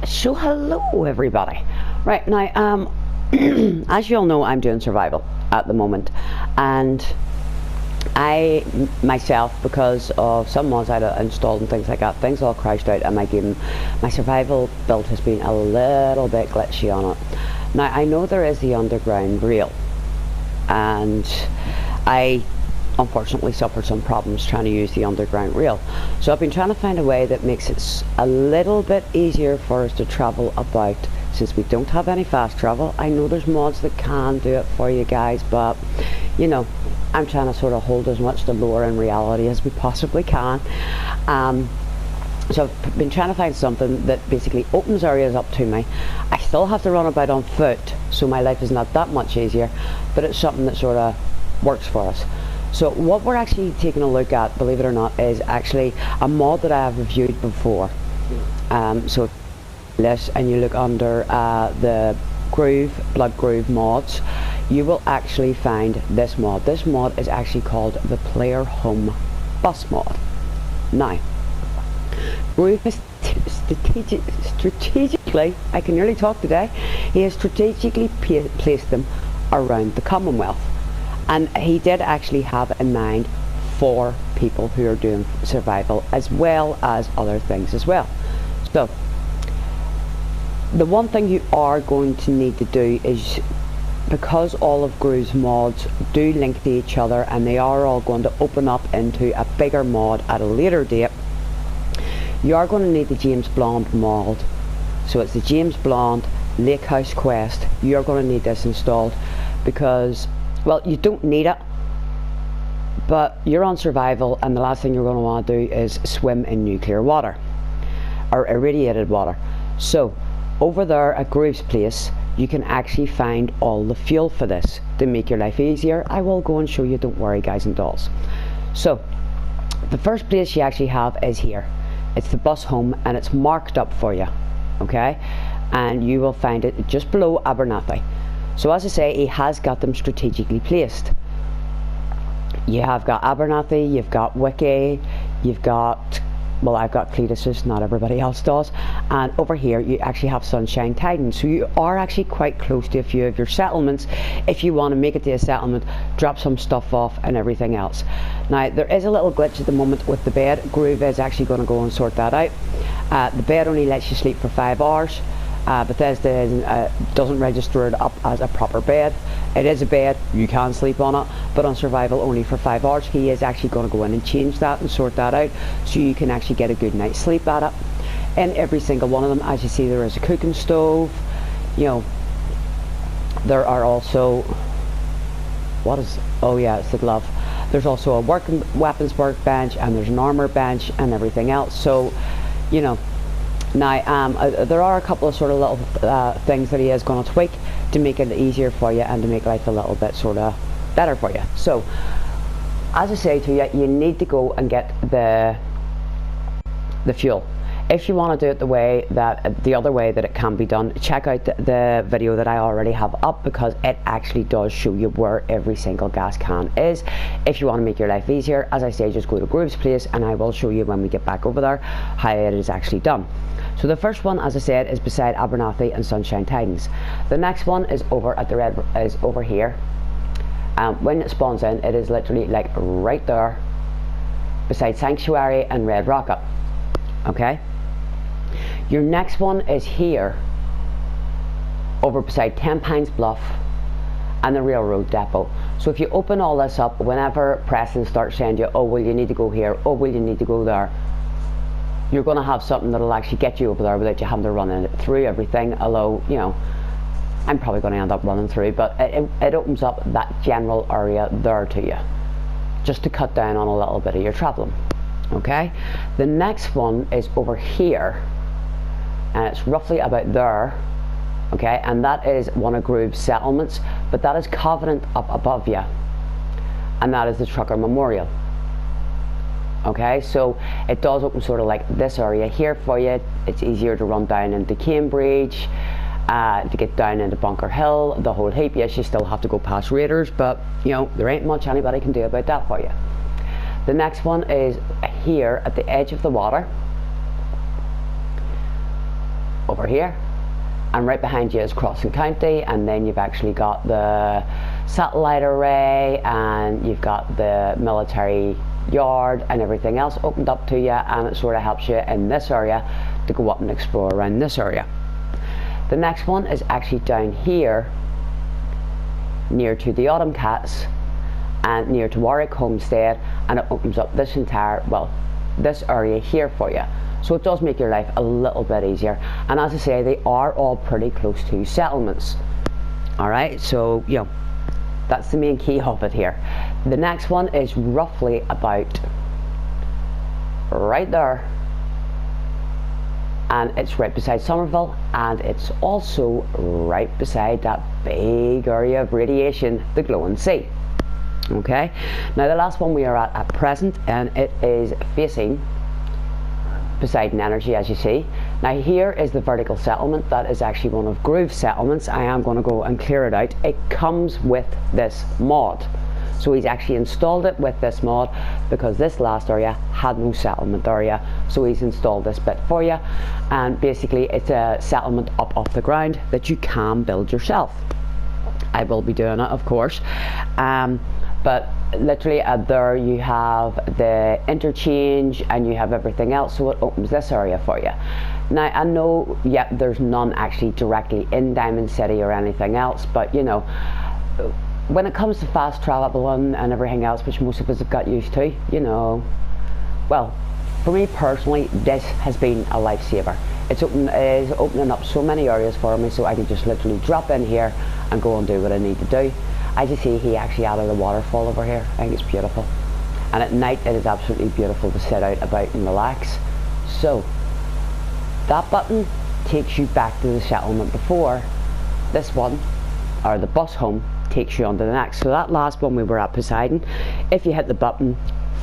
So hello everybody. Right now, as you all know, I'm doing survival at the moment, and I myself, because of some mods I'd installed and things like that, things all crashed out and my game, my survival build has been a little bit glitchy on it. Now I know there is the underground rail, and I unfortunately suffered some problems trying to use the underground rail, so I've been trying to find a way that makes it a little bit easier for us to travel about, since we don't have any fast travel. I know there's mods that can do it for you guys, but you know, I'm trying to sort of hold as much the lore and reality as we possibly can. So I've been trying to find something that basically opens areas up to me. I still have to run about on foot, so my life is not that much easier, but it's something that sort of works for us. So what we're actually taking a look at, believe it or not, is actually a mod that I have reviewed before. So this, and you look under the Bludgruv mods, you will actually find this mod. This mod is actually called the Player Home Bus mod. Now, Groove has strategically, I can nearly talk today, he has strategically placed them around the Commonwealth. And he did actually have in mind for people who are doing survival as well as other things as well. So the one thing you are going to need to do is, because all of Groov's mods do link to each other and they are all going to open up into a bigger mod at a later date, you are going to need the James Bond mod. So it's the James Bond Lake House Quest. You're going to need this installed because, well, you don't need it, but you're on survival and the last thing you're going to want to do is swim in nuclear water or irradiated water. So over there at Groove's place, you can actually find all the fuel for this to make your life easier. I will go and show you, don't worry guys and dolls. So the first place you actually have is here. It's the bus home and it's marked up for you, okay? And you will find it just below Abernathy. So as I say, he has got them strategically placed. You have got Abernathy, you've got Wiki, you've got, well, I've got Cletus's, not everybody else does, and over here you actually have Sunshine Tidings. So you are actually quite close to a few of your settlements if you want to make it to a settlement, drop some stuff off and everything else. Now there is a little glitch at the moment with the bed. Groove is actually going to go and sort that out. The bed only lets you sleep for 5 hours. Bethesda doesn't register it up as a proper bed. It is a bed, you can sleep on it, but on survival only for 5 hours. He is actually going to go in and change that and sort that out so you can actually get a good night's sleep at it. In every single one of them, as you see, there is a cooking stove. You know, there are also, what is, oh yeah, it's the glove. There's also a weapons workbench, and there's an armor bench and everything else. So, you know, now there are a couple of sort of little things that he is going to tweak to make it easier for you and to make life a little bit sort of better for you. So as I say to you, you need to go and get the fuel. If you want to do it the other way that it can be done, check out the video that I already have up, because it actually does show you where every single gas can is. If you want to make your life easier, as I say, just go to Groove's place and I will show you when we get back over there how it is actually done. So the first one, as I said, is beside Abernathy and Sunshine Tidings. The next one is over at is over here. When it spawns in, it is literally like right there beside Sanctuary and Red Rocket. Okay, your next one is here over beside 10 Pines Bluff and the railroad depot. So if you open all this up, whenever Preston starts saying to you, oh well, you need to go here, oh well, you need to go there, you're going to have something that'll actually get you over there without you having to run through everything. Although, you know, I'm probably going to end up running through, but it opens up that general area there to you, just to cut down on a little bit of your traveling. Okay, the next one is over here, and it's roughly about there. Okay, and that is one of Groove's settlements, but that is Covenant up above you, and that is the Trucker Memorial. Okay, so it does open sort of like this area here for you. It's easier to run down into Cambridge, to get down into Bunker Hill, the whole heap. Yes, you still have to go past raiders, but you know, there ain't much anybody can do about that for you. The next one is here at the edge of the water. over here, and right behind you is Crossing County, and then you've actually got the satellite array, and you've got the military yard and everything else opened up to you, and it sort of helps you in this area to go up and explore around this area. The next one is actually down here near to the Autumn Cats and near to Warwick Homestead, and it opens up this entire, well, this area here for you. So it does make your life a little bit easier, and as I say, they are all pretty close to settlements. Alright, so you know, that's the main key of it here. The next one is roughly about right there, and it's right beside Somerville, and it's also right beside that big area of radiation, the Glowing Sea. Okay, now the last one we are at present, and it is facing Poseidon Energy, as you see. Now here is the vertical settlement. That is actually one of Gruv's settlements. I am going to go and clear it out. It comes with this mod, so he's actually installed it with this mod because this last area had no settlement area, so he's installed this bit for you, and basically it's a settlement up off the ground that you can build yourself. I will be doing it, of course, but literally there you have the interchange and you have everything else, so it opens this area for you. Now I know, yeah, there's none actually directly in Diamond City or anything else, but you know, when it comes to fast travel and everything else, which most of us have got used to, you know, well, for me personally, this has been a lifesaver. It is opening up so many areas for me, so I can just literally drop in here and go and do what I need to do. As you see, he actually added a waterfall over here. I think it's beautiful, and at night it is absolutely beautiful to sit out about and relax. So that button takes you back to the settlement before. This one, or the bus home, takes you on to the next. So that last one we were at Poseidon, if you hit the button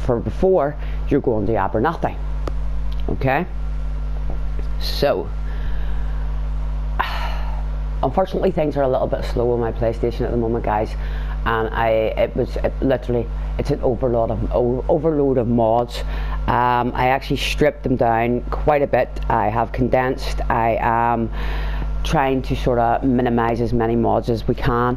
for before, you're going to Abernathy. Okay, so unfortunately things are a little bit slow on my PlayStation at the moment, guys, and it's an overload of mods. I actually stripped them down quite a bit. I have condensed. I am trying to sort of minimize as many mods as we can,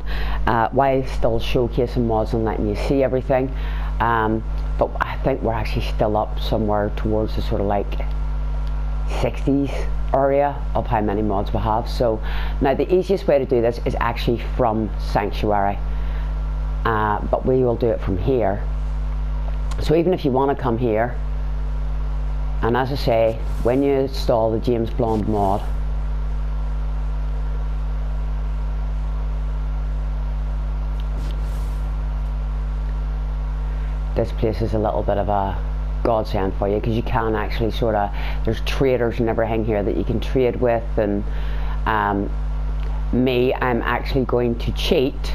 while still showcasing mods and letting you see everything. But I think we're actually still up somewhere towards the sort of like 60s area of how many mods we have. So now the easiest way to do this is actually from Sanctuary, but we will do it from here. So even if you want to come here, and as I say, when you install the James Blonde mod, this place is a little bit of a godsend for you, because you can actually sort of, there's traders and everything here that you can trade with, and I'm actually going to cheat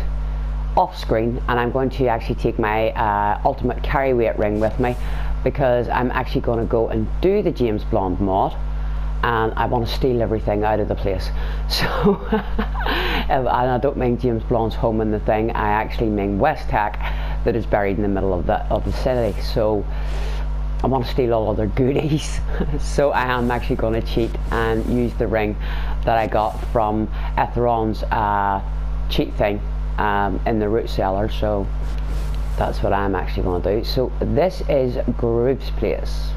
off screen, and I'm going to actually take my ultimate carry weight ring with me, because I'm actually going to go and do the James Blonde mod, and I want to steal everything out of the place. So and I don't mean James Blonde's home in the thing, I actually mean West Tech, that is buried in the middle of the city. So I want to steal all of their goodies. So I am actually going to cheat and use the ring that I got from Etheron's cheat thing in the root cellar. So that's what I'm actually going to do. So this is Gruv's place.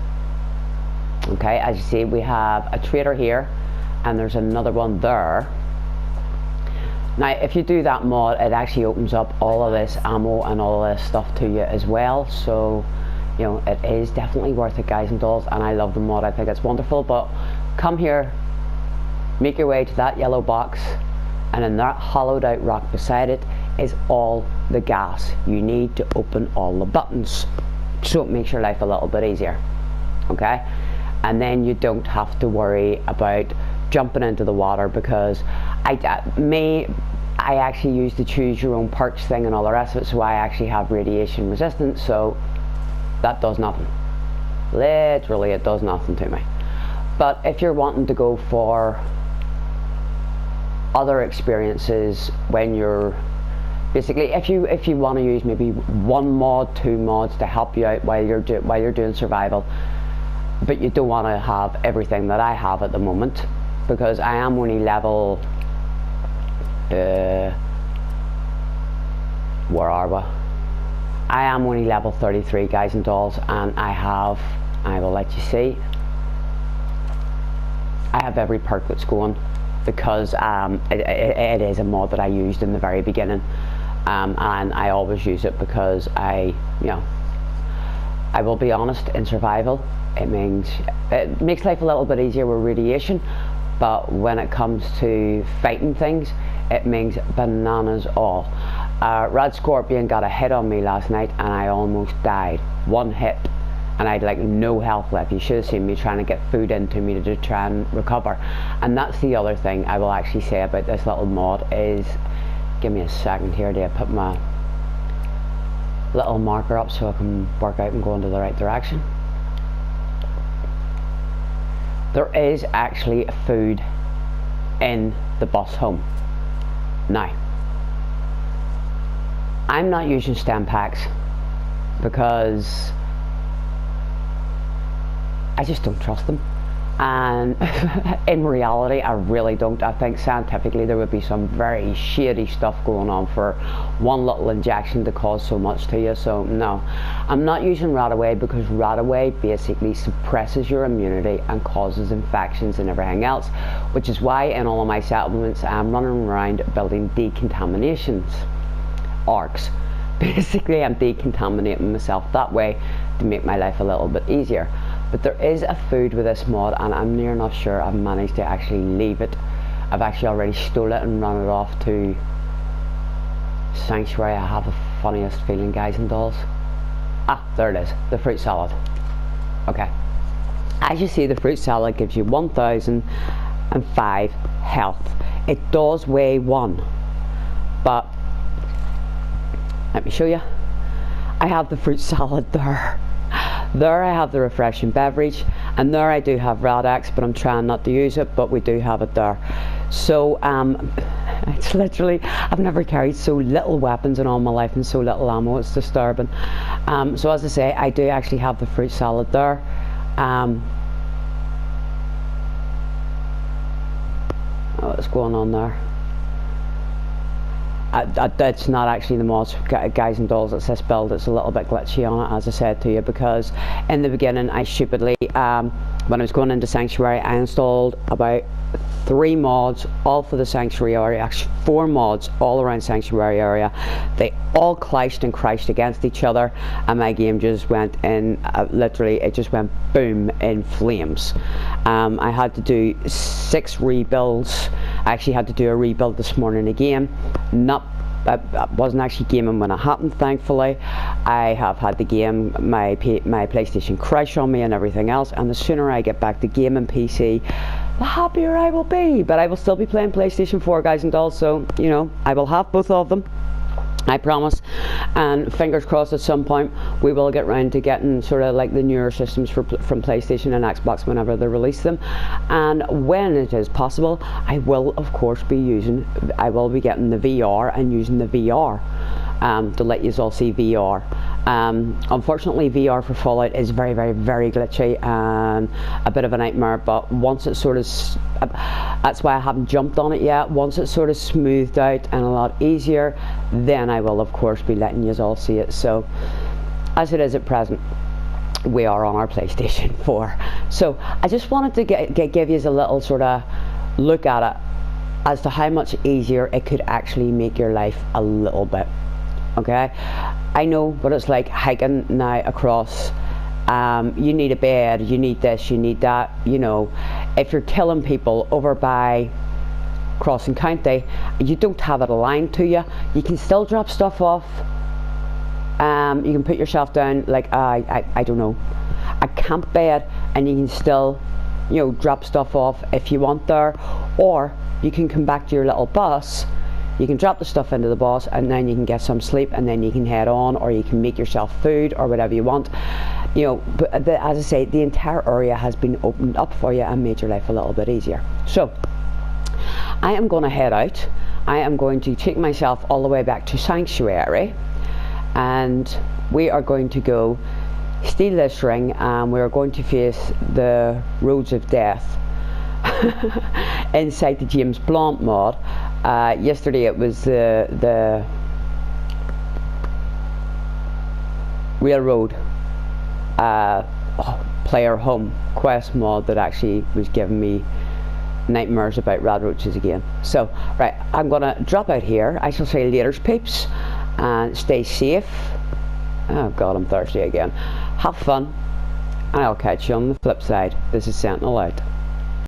Okay, as you see, we have a trader here, and there's another one there. Now if you do that mod, it actually opens up all of this ammo and all of this stuff to you as well. So you know, it is definitely worth it, guys and dolls, and I love the mod. I think it's wonderful. But come here, make your way to that yellow box, and in that hollowed out rock beside it is all the gas you need to open all the buttons, so it makes your life a little bit easier. Okay, and then you don't have to worry about jumping into the water, because I actually use the choose your own perch thing and all the rest of it, so I actually have radiation resistance, so that does nothing. Literally, it does nothing to me. But if you're wanting to go for other experiences, when you're basically, if you want to use maybe one mod, two mods to help you out while you're doing survival, but you don't want to have everything that I have at the moment, because I am only level where are we? I am only level 33, guys and dolls, and I will let you see, I have every perk that's going, because it is a mod that I used in the very beginning, and I always use it because I will be honest, in survival it makes life a little bit easier with radiation, but when it comes to fighting things, it means bananas all. Red Scorpion got a hit on me last night and I almost died. One hit and I had like no health left. You should have seen me trying to get food into me to try and recover. And that's the other thing I will actually say about this little mod is, give me a second here to put my little marker up so I can work out and go into the right direction. There is actually food in the bus home. Now, I'm not using stem packs because I just don't trust them, and in reality I really don't. I think scientifically there would be some very shady stuff going on for one little injection to cause so much to you. So no, I'm not using Radaway because Radaway basically suppresses your immunity and causes infections and everything else, which is why in all of my settlements I'm running around building decontaminations arcs. Basically I'm decontaminating myself that way to make my life a little bit easier. But there is a food with this mod and I'm near enough sure I've managed to actually leave it. I've actually already stole it and run it off to Sanctuary. I have the funniest feeling, guys and dolls. Ah, there it is, the fruit salad. Okay, as you see, the fruit salad gives you 1005 health. It does weigh 1, but let me show you. I have the fruit salad there. There I have the refreshing beverage, and there I do have Rad-X, but I'm trying not to use it, but we do have it there. So it's literally, I've never carried so little weapons in all my life and so little ammo. It's disturbing. So as I say, I do actually have the fruit salad there. What's going on there? It's not actually the mods, guys and dolls, it's this build. It's a little bit glitchy on it, as I said to you, because in the beginning I stupidly, when I was going into Sanctuary, I installed about 3 mods all for the Sanctuary area, actually 4 mods all around Sanctuary area. They all clashed and crashed against each other, and my game just went in, literally it just went boom in flames. I had to do 6 rebuilds. I actually had to do a rebuild this morning again. I wasn't actually gaming when it happened, thankfully. I have had the game, my PlayStation crash on me and everything else, and the sooner I get back to gaming PC, the happier I will be. But I will still be playing PlayStation 4, guys and dolls, so you know, I will have both of them, I promise. And fingers crossed at some point we will get round to getting sort of like the newer systems from PlayStation and Xbox whenever they release them. And when it is possible, I will of course be getting the VR and using the VR to let you all see VR. Unfortunately VR for Fallout is very glitchy and a bit of a nightmare, but once it's sort of that's why I haven't jumped on it yet. Once it's sort of smoothed out and a lot easier, then I will of course be letting you all see it. So as it is at present, we are on our PlayStation 4. So I just wanted to give you a little sort of look at it as to how much easier it could actually make your life a little bit. Okay, I know what it's like hiking now across. You need a bed, you need this, you need that. You know, if you're killing people over by Crossing County, you don't have it aligned to you. You can still drop stuff off. You can put yourself down like I don't know, a camp bed, and you can still, you know, drop stuff off if you want there, or you can come back to your little bus. You can drop the stuff into the bus and then you can get some sleep and then you can head on, or you can make yourself food or whatever you want. You know, but as I say, the entire area has been opened up for you and made your life a little bit easier. So I am going to head out. I am going to take myself all the way back to Sanctuary, and we are going to go steal this ring, and we are going to face the roads of death. inside the James Blunt mod. Yesterday it was the Railroad player home quest mod that actually was giving me nightmares about radroaches again. So right, I'm gonna drop out here. I shall say later, peeps, and stay safe. Oh god, I'm thirsty again. Have fun, and I'll catch you on the flip side. This is Sentinel out.